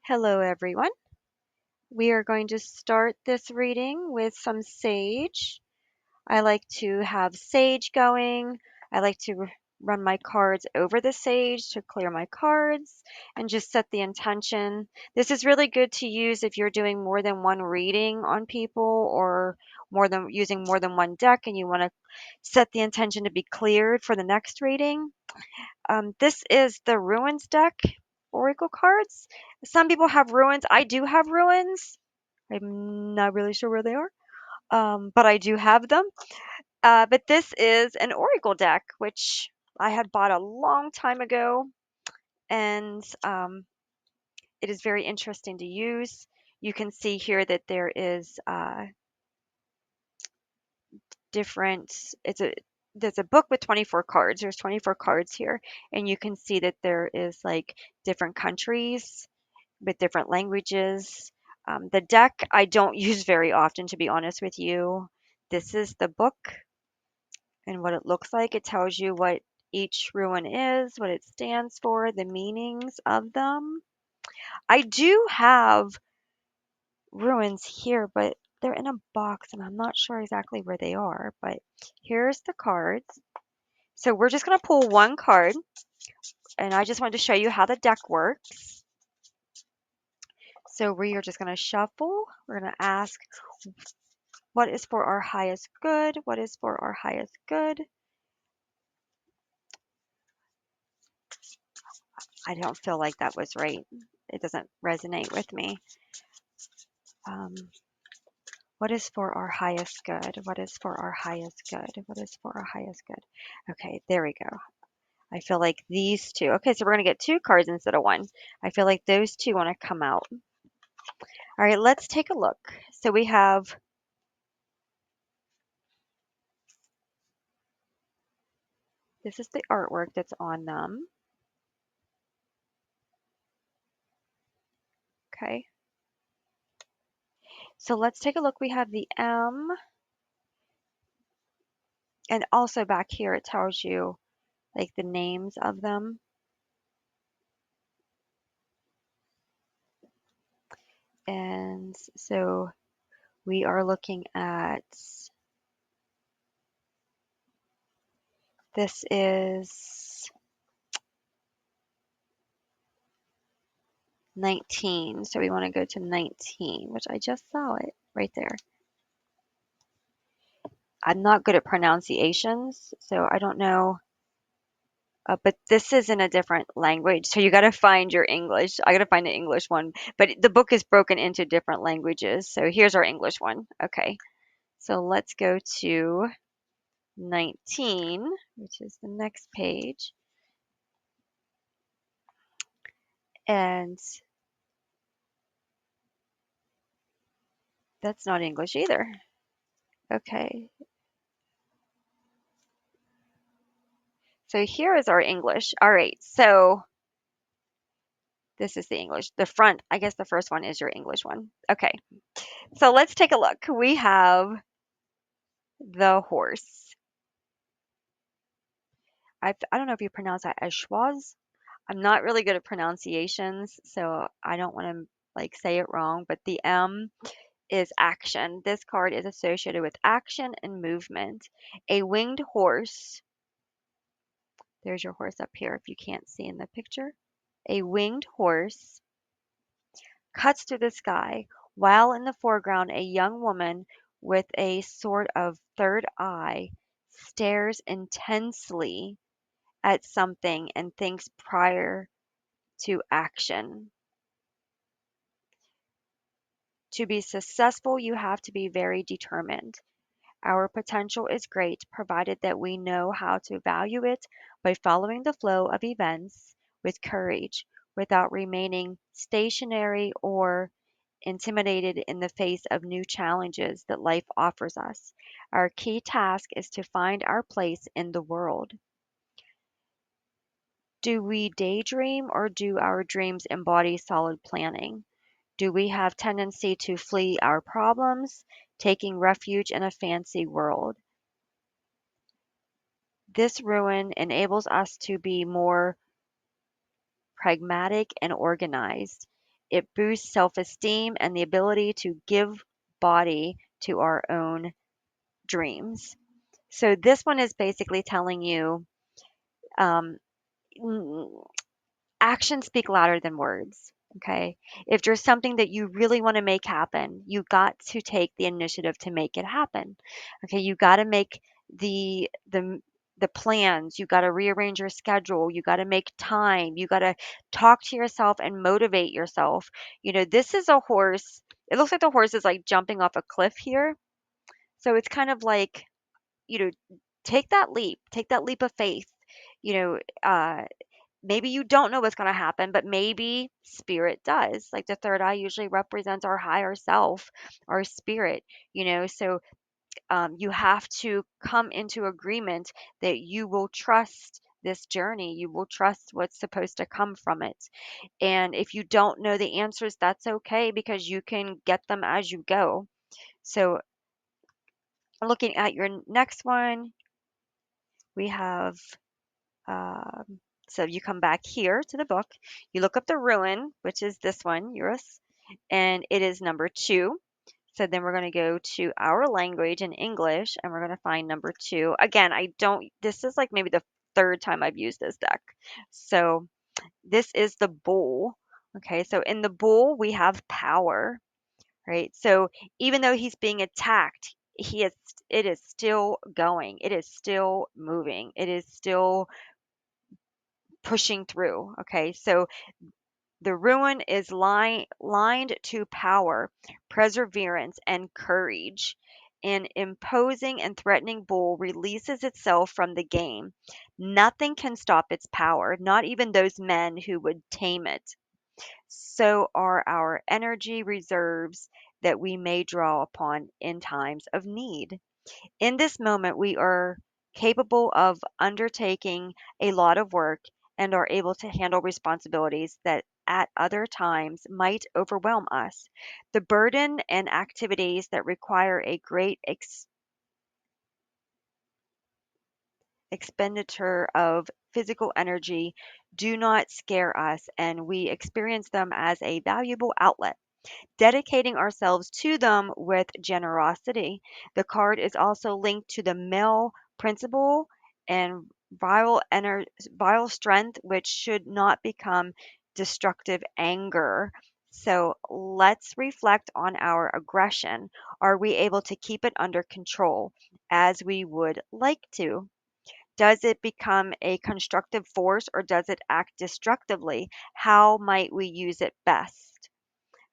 Hello, everyone. We are going to start this reading with some sage. I like to have sage going. I like to run my cards over the sage to clear my cards and just set the intention. This is really good to use if you're doing more than one reading on people or using more than one deck and you want to set the intention to be cleared for the next reading. This is the Ruins deck Oracle cards. Some people have Ruins. I do have Ruins. I'm not really sure where they are, but I do have them. But this is an Oracle deck, which I had bought a long time ago, and it is very interesting to use. You can see here that there is different. There's a book with 24 cards. There's 24 cards here, and you can see that there is like different countries with different languages. The deck I don't use very often, to be honest with you. This is the book and what it looks like. It tells you what each ruin is, what it stands for, the meanings of them. I do have ruins here, but they're in a box and I'm not sure exactly where they are. But here's the cards. So we're just going to pull one card, and I just wanted to show you how the deck works. So we are just going to shuffle. We're going to ask, what is for our highest good? What is for our highest good? I don't feel like that was right. It doesn't resonate with me. Um, what is for our highest good? What is for our highest good? What is for our highest good? Okay, there we go. I feel like these two. Okay, so we're going to get two cards instead of one. I feel like those two want to come out. All right, let's take a look. So we have this is the artwork that's on them. Okay. So let's take a look. We have the M, and also back here it tells you like the names of them. And so we are looking at this is 19. So we want to go to 19, which I just saw it right there. I'm not good at pronunciations, so I don't know. But this is in a different language, so you got to find your English. I got to find the English one, but the book is broken into different languages. So here's our English one. Okay, so let's go to 19, which is the next page. And that's not English either. Okay, so here is our English. All right, so this is the English. The front, I guess the first one is your English one. Okay, so let's take a look. We have the horse. I don't know if you pronounce that as schwaz. I'm not really good at pronunciations, so I don't want to like say it wrong, but the M is action. This card is associated with action and movement. A winged horse. There's your horse up here if you can't see in the picture. A winged horse cuts through the sky, while in the foreground a young woman with a sort of third eye stares intensely at something and thinks prior to action. To be successful, you have to be very determined. Our potential is great, provided that we know how to value it by following the flow of events with courage, without remaining stationary or intimidated in the face of new challenges that life offers us. Our key task is to find our place in the world. Do we daydream or do our dreams embody solid planning? Do we have tendency to flee our problems, taking refuge in a fancy world? This ruin enables us to be more pragmatic and organized. it boosts self-esteem and the ability to give body to our own dreams. So this one is basically telling you, um, actions speak louder than words. Okay. If there's something that you really want to make happen, you got to take the initiative to make it happen. Okay. You got to make the plans. You got to rearrange your schedule. You got to make time. You got to talk to yourself and motivate yourself. This is a horse. It looks like the horse is like jumping off a cliff here. So it's kind of like, you know, take that leap of faith. You know, maybe you don't know what's going to happen, but maybe spirit does. Like the third eye usually represents our higher self, our spirit. So you have to come into agreement that you will trust this journey. You will trust what's supposed to come from it. And if you don't know the answers, that's okay because you can get them as you go. So, looking at your next one, we have so you come back here to the book, you look up the ruin, which is this one, Eurus, and it is number 2. So then we're going to go to our language in English and we're going to find number 2. Again, this is like maybe the third time I've used this deck. So this is the bull. Okay, so in the bull, we have power, right? So even though he's being attacked, it is still going. It is still moving. It is still pushing through. Okay, so the ruin is lined to power, perseverance, and courage. An imposing and threatening bull releases itself from the game. Nothing can stop its power, not even those men who would tame it. So are our energy reserves that we may draw upon in times of need. In this moment, we are capable of undertaking a lot of work and are able to handle responsibilities that at other times might overwhelm us. The burden and activities that require a great expenditure of physical energy do not scare us, and we experience them as a valuable outlet, dedicating ourselves to them with generosity. The card is also linked to the male principle and viral strength, which should not become destructive anger. So let's reflect on our aggression. Are we able to keep it under control as we would like to? Does it become a constructive force or does it act destructively? How might we use it best?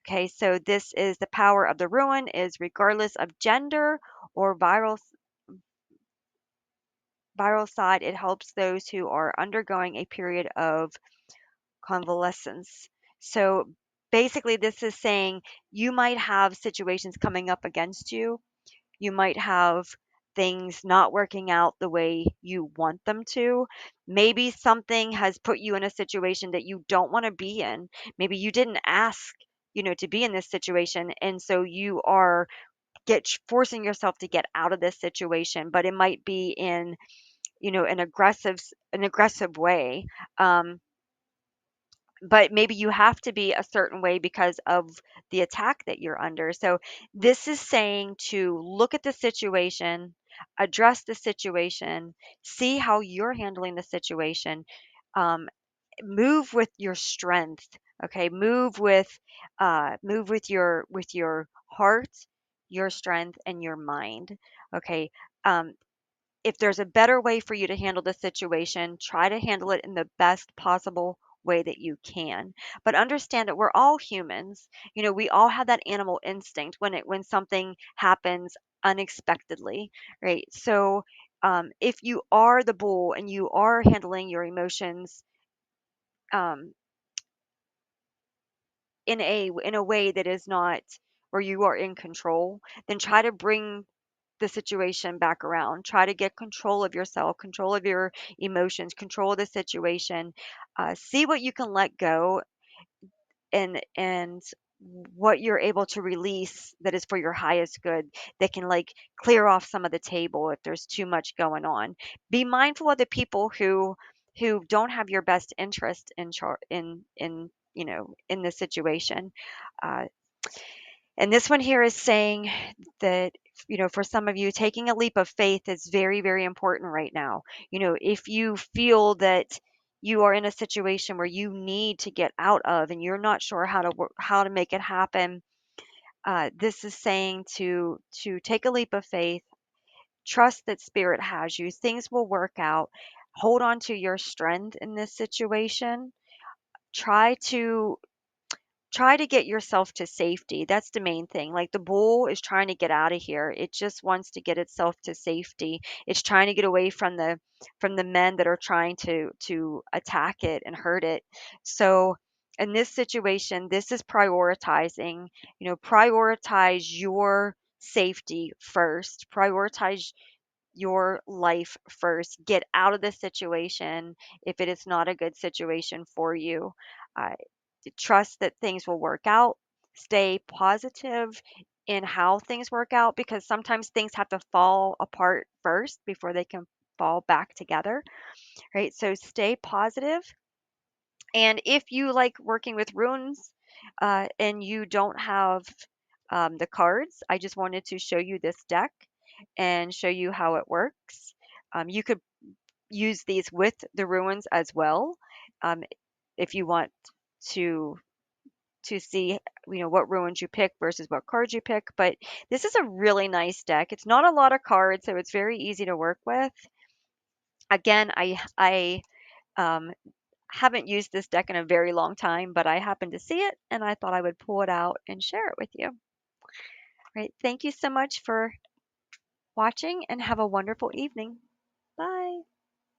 Okay, so this is the power of the ruin is regardless of gender or viral side, it helps those who are undergoing a period of convalescence. So basically this is saying you might have situations coming up against you. You might have things not working out the way you want them to. Maybe something has put you in a situation that you don't want to be in. Maybe you didn't ask, to be in this situation, and so you are get forcing yourself to get out of this situation, but it might be in, an aggressive way. Um, but maybe you have to be a certain way because of the attack that you're under. So this is saying to look at the situation, address the situation, see how you're handling the situation, um, move with your strength. Okay, move with your heart, your strength, and your mind. Okay, um, if there's a better way for you to handle the situation, try to handle it in the best possible way that you can. But understand that we're all humans. We all have that animal instinct when something happens unexpectedly, right? So if you are the bull and you are handling your emotions um, in a way that is not where you are in control, then try to bring the situation back around. Try to get control of yourself, control of your emotions, control of the situation. See what you can let go and what you're able to release that is for your highest good that can like clear off some of the table if there's too much going on. Be mindful of the people who don't have your best interest in in this situation. Uh, and this one here is saying that, for some of you, taking a leap of faith is very, very important right now. If you feel that you are in a situation where you need to get out of and you're not sure how to make it happen, this is saying to take a leap of faith, trust that spirit has you, things will work out, hold on to your strength in this situation, try to try to get yourself to safety. That's the main thing. Like, the bull is trying to get out of here. It just wants to get itself to safety. It's trying to get away from the men that are trying to attack it and hurt it. So in this situation, this is prioritizing, prioritize your safety first. Prioritize your life first. Get out of the situation if it is not a good situation for you. Uh, Trust that things will work out. Stay positive in how things work out, because sometimes things have to fall apart first before they can fall back together, right? So stay positive. And if you like working with runes, and you don't have the cards, I just wanted to show you this deck and show you how it works. You could use these with the ruins as well, um, if you want to see what ruins you pick versus what cards you pick. But this is a really nice deck. It's not a lot of cards, so it's very easy to work with. Again, I um, haven't used this deck in a very long time, but I happened to see it and I thought I would pull it out and share it with you. Right. Thank you so much for watching and have a wonderful evening. Bye.